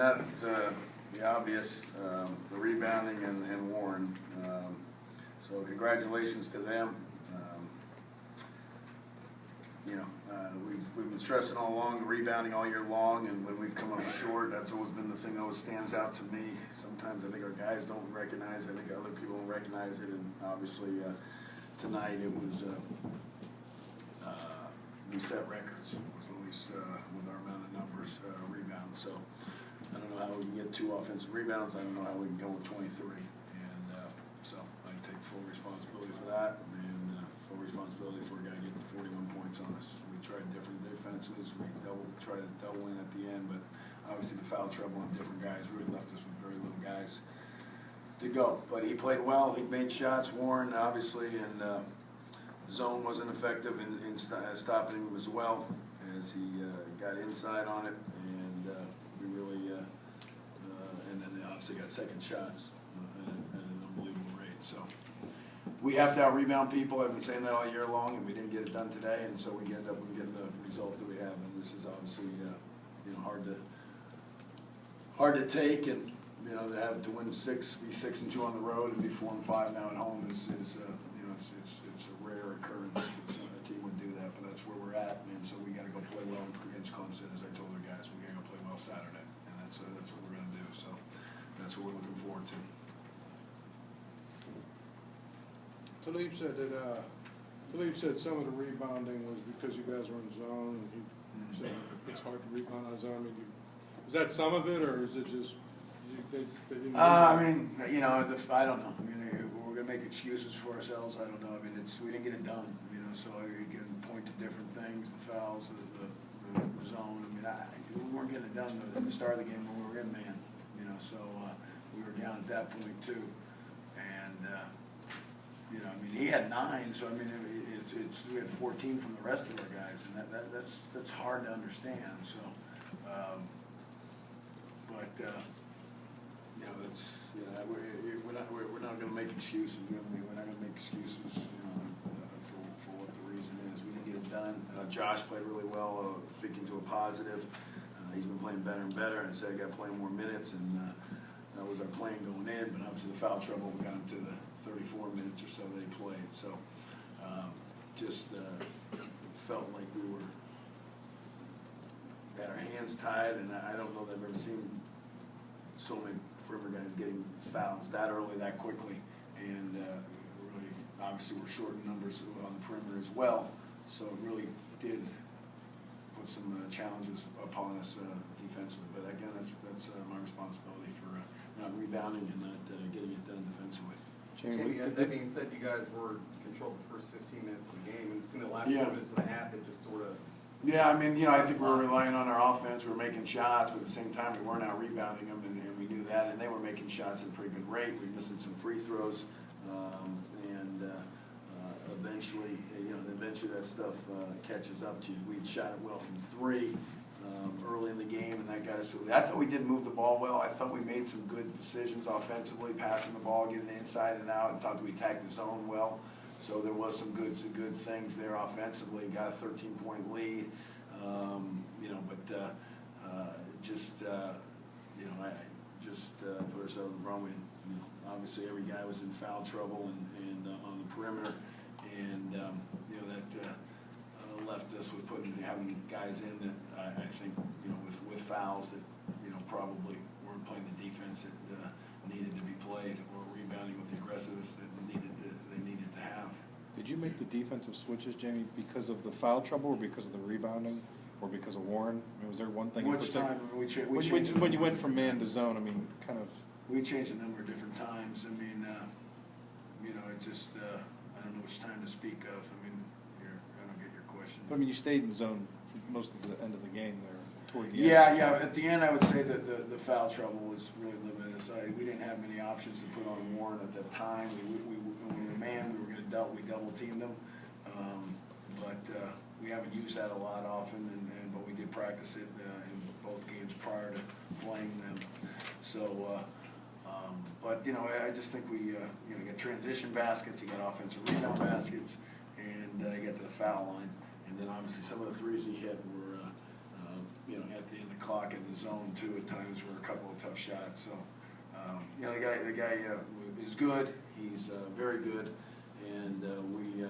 That's the obvious, the rebounding and Warren. So congratulations to them. We've been stressing all along the rebounding all year long, and when we've come up short, that's always been the thing that always stands out to me. Sometimes I think our guys don't recognize it, I think other people don't recognize it, and obviously tonight it was, we set records, at least with our amount of numbers, rebounds. So I don't know how we can get 2 offensive rebounds, I don't know how we can go with 23. And so I take full responsibility for that, and full responsibility for a guy getting 41 points on us. We tried different defenses, we tried to double in at the end, but obviously the foul trouble on different guys really left us with very little guys to go. But he played well, he made shots, Warren obviously, and zone wasn't effective in stopping him as well, as he got inside on it, and we really, and then they obviously got second shots at an unbelievable rate. So we have to out-rebound people. I've been saying that all year long, and we didn't get it done today, and so we end up getting the result that we have. And this is obviously hard to take, and to have to win be 6-2 on the road and be 4-5 now at home is it's a rare occurrence. A team would do that, but that's where we're at, and so we got to go play well against Clemson. As I told our guys, we got to go play well Saturday, and that's what we're going to do. So that's what we're looking forward to. Talib said some of the rebounding was because you guys were in zone, and he said it's hard to rebound on zone. I mean, is that some of it, or is it just they didn't? I don't know. I mean, we're going to make excuses for ourselves. I don't know. I mean, we didn't get it done. So you can point to different things, the fouls, the zone. I mean, we weren't getting it done at the start of the game when we were in man. So we were down at that point too, and. He had 9, so we had 14 from the rest of our guys, and that's hard to understand. So, we're not going to make excuses. We're not going to make excuses for what the reason is. We didn't get it done. Josh played really well. Speaking to a positive, he's been playing better and better, and said I got to play more minutes, and that was our plan going in. But obviously the foul trouble got him to the 34 minutes or so they played. So felt like we had our hands tied, and I don't know that I've ever seen so many perimeter guys getting fouls that early, that quickly. And really, obviously we're short in numbers on the perimeter as well. So it really did put some challenges upon us defensively. But again, that's my responsibility for not rebounding and not getting it done defensively. Jamie, that being said, you guys were controlled the first 15 minutes of the game, and it's in the last 4 minutes of the half that just sort of. Yeah, I think we were relying on our offense. We were making shots, but at the same time, we weren't out rebounding them, and we knew that. And they were making shots at a pretty good rate. We were missing some free throws, and eventually that stuff catches up to you. We shot it well from 3. Early in the game, and that got us to. I thought we did move the ball well. I thought we made some good decisions offensively, passing the ball, getting inside and out, and thought we attacked the zone well. So there was some good things there offensively. Got a 13-point lead, put ourselves in the wrong way. Obviously every guy was in foul trouble and on the perimeter, and that. Left us with having guys in that I think with fouls that probably weren't playing the defense that needed to be played, or rebounding with the aggressiveness that they needed to have. Did you make the defensive switches, Jamie, because of the foul trouble, or because of the rebounding, or because of Warren? I mean, was there one thing? Which time when you went from man to zone? I mean, kind of. We changed a number of different times. I mean, it just I don't know which time to speak of. I mean. But I mean, you stayed in zone for most of the end of the game there, toward the end. Yeah. At the end, I would say that the foul trouble was really limited. We didn't have many options to put on Warren at that time. When we were man, we double teamed them, but we haven't used that a lot often. But we did practice it in both games prior to playing them. So. I just think we got transition baskets, you got offensive rebound baskets, and you get to the foul line. And then obviously some of the threes he hit were, at the end of the clock in the zone too at times for a couple of tough shots. So, you know, the guy is good. He's very good, and we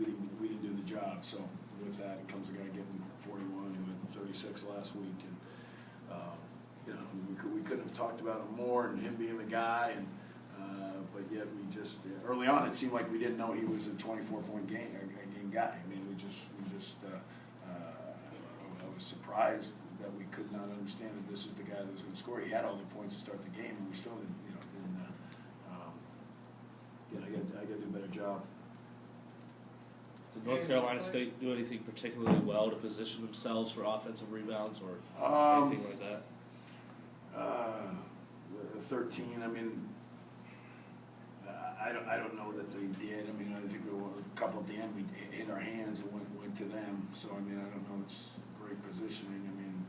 didn't do the job. So with that comes a guy getting 41 who had 36 last week, and you know, we couldn't have talked about him more and him being the guy, and but yet we just early on it seemed like we didn't know he was a 24-point game guy. I mean, we just I was surprised that we could not understand that this is the guy that was going to score. He had all the points to start the game, and we still didn't, I got to do a better job. Did North Carolina State do anything particularly well to position themselves for offensive rebounds or anything like that? 13. I mean, I don't know that they did. I mean, I think there were a couple at the end we hit our hands and went to them. So I mean, I don't know. It's great positioning. I mean,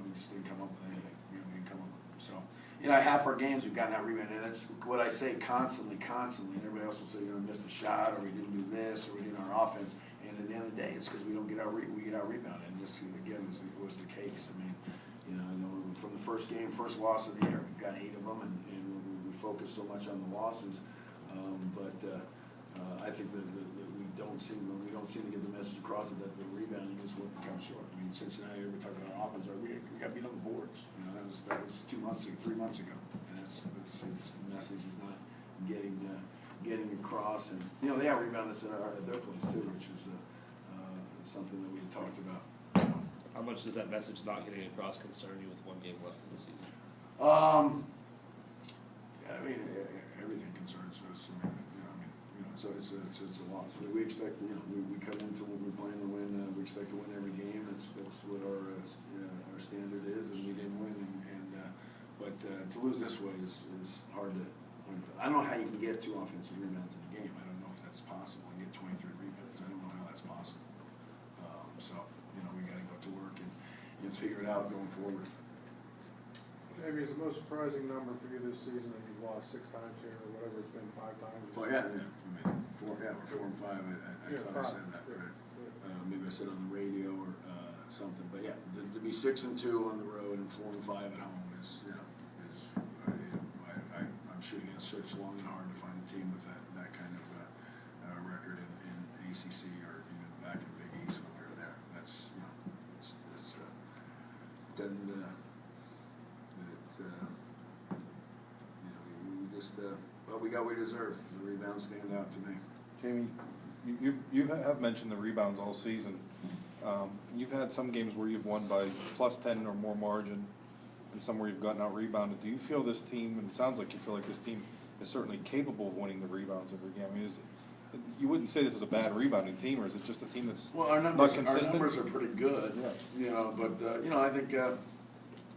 we just didn't come up with anything. We didn't come up with them. So half our games we've gotten out rebounded, and that's what I say constantly. And everybody else will say, missed a shot, or we didn't do this, or we didn't our offense. And at the end of the day, it's because we don't get we get out rebounded. And this again was the case. I mean, from the first game, first loss of the year, we've got 8 of them, and we focus so much on the losses. I think that we don't seem to get the message across that the rebounding is what comes short. I mean, Cincinnati, we talked about offense, we got beat on the boards. That was 3 months ago, and it's the message is not getting across. And they out rebound us at their place too, which is something that we had talked about. So. How much does that message not getting across concern you with 1 game left in the season? I mean, everything concerns us. So it's a loss. We expect, we come into what we're playing to win. We expect to win every game. That's what our standard is, and we didn't win. But to lose this way is hard to. I don't know how you can get 2 offensive rebounds in a game. I don't know if that's possible. And get 23 rebounds. I don't know how that's possible. So we got to go to work and figure it out going forward. Maybe it's the most surprising number for you this season that you've lost 6 times here, or whatever it's been, 5 times. Well, yeah. I mean, 4. Yeah, we're 4 and 5. I thought I said that. Yeah. Right. Maybe I said on the radio or something. But yeah, to be 6 and 2 on the road and 4 and 5 at home is I'm sure you got to search long and hard to find a team with that kind of record in ACC or even back in Big East when we were there. That's we just well, we got what we deserve. The rebounds stand out to me. Jamie, you have mentioned the rebounds all season. You've had some games where you've won by +10 or more margin, and some where you've gotten out rebounded. Do you feel this team, and it sounds like you feel like this team is certainly capable of winning the rebounds every game? I mean, you wouldn't say this is a bad rebounding team, or is it just a team that's our not consistent? Our numbers are pretty good, yeah. But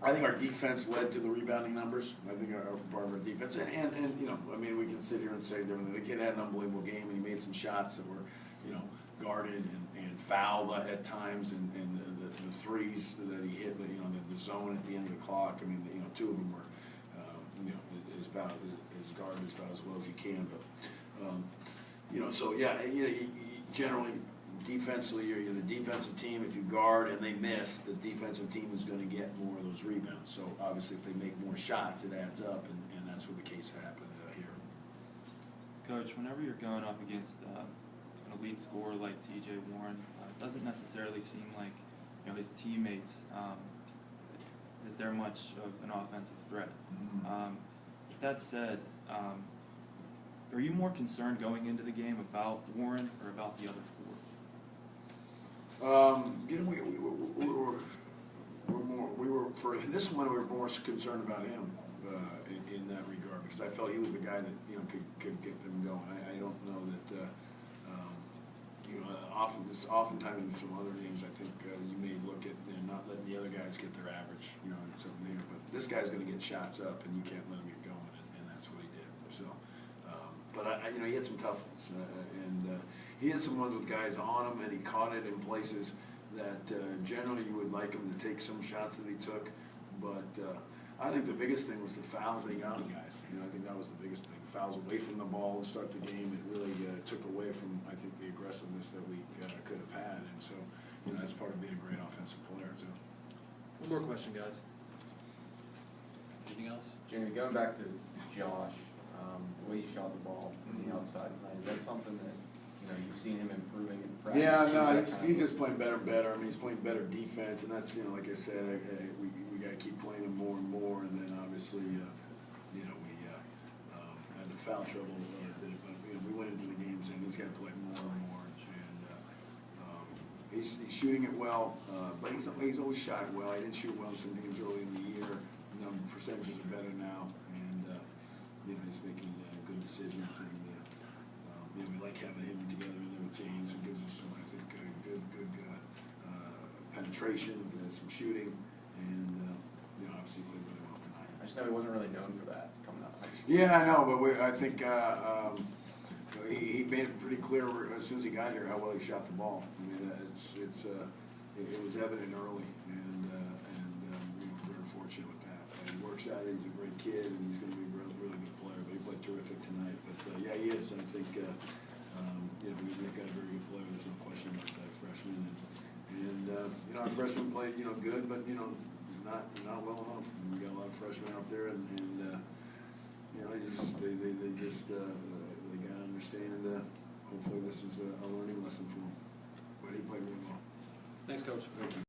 I think our defense led to the rebounding numbers. I think our part of our defense, and I mean, we can sit here and say the kid had an unbelievable game, and he made some shots that were, guarded and fouled at times, and the threes that he hit, the zone at the end of the clock. I mean, 2 of them were, as guarded about as well as you can, but so yeah, generally. Defensively, you're the defensive team. If you guard and they miss, the defensive team is going to get more of those rebounds. So obviously, if they make more shots, it adds up, and that's what the case happened here. Coach, whenever you're going up against an elite scorer like T.J. Warren, it doesn't necessarily seem like his teammates that they're much of an offensive threat. Mm-hmm. With that said, are you more concerned going into the game about Warren or about the other 4? We were for this one. We were more concerned about him in that regard because I felt he was the guy that could get them going. I don't know that oftentimes in some other games I think you may look at not letting the other guys get their average something there, but this guy's going to get shots up and you can't let him get going, and that's what he did. So, but he had some tough ones and. He had some ones with guys on him, and he caught it in places that generally you would like him to take some shots that he took. But I think the biggest thing was the fouls they got on guys. I think that was the biggest thing. Fouls away from the ball to start the game. It really took away from, I think, the aggressiveness that we could have had. And so, that's part of being a great offensive player, too. One more question, guys. Anything else? Jamie, going back to Josh, the way you shot the ball from the outside tonight, is that something that, you've seen him improving in practice? Yeah, Is no, that he's kind of- just playing better and better. I mean, he's playing better defense, and that's, like I said, we gotta keep playing him more and more, and then obviously, we had the foul trouble, but, we went into the games, and he's gotta play more and more, and, he's shooting it well, but he's always shot well. He didn't shoot well in some games early in the year. Percentages are better now, and, he's making good decisions, and, we like having him together in there with James, who gives us some, I think, good penetration, some shooting, and, obviously played really well tonight. I just know he wasn't really known for that coming out of high school. Yeah, I know, but I think he made it pretty clear as soon as he got here how well he shot the ball. I mean, it was evident early, and we were very fortunate with that. And he works out, he's a great kid, and he's going to be a really good player. But he played terrific tonight. But yeah, he is. I think we've got a very good player. There's no question about that freshman. And our freshmen played good, but not well enough. We got a lot of freshmen up there, and they gotta understand. Hopefully, this is a learning lesson for them. But he played really well. Thanks, Coach. Thank you.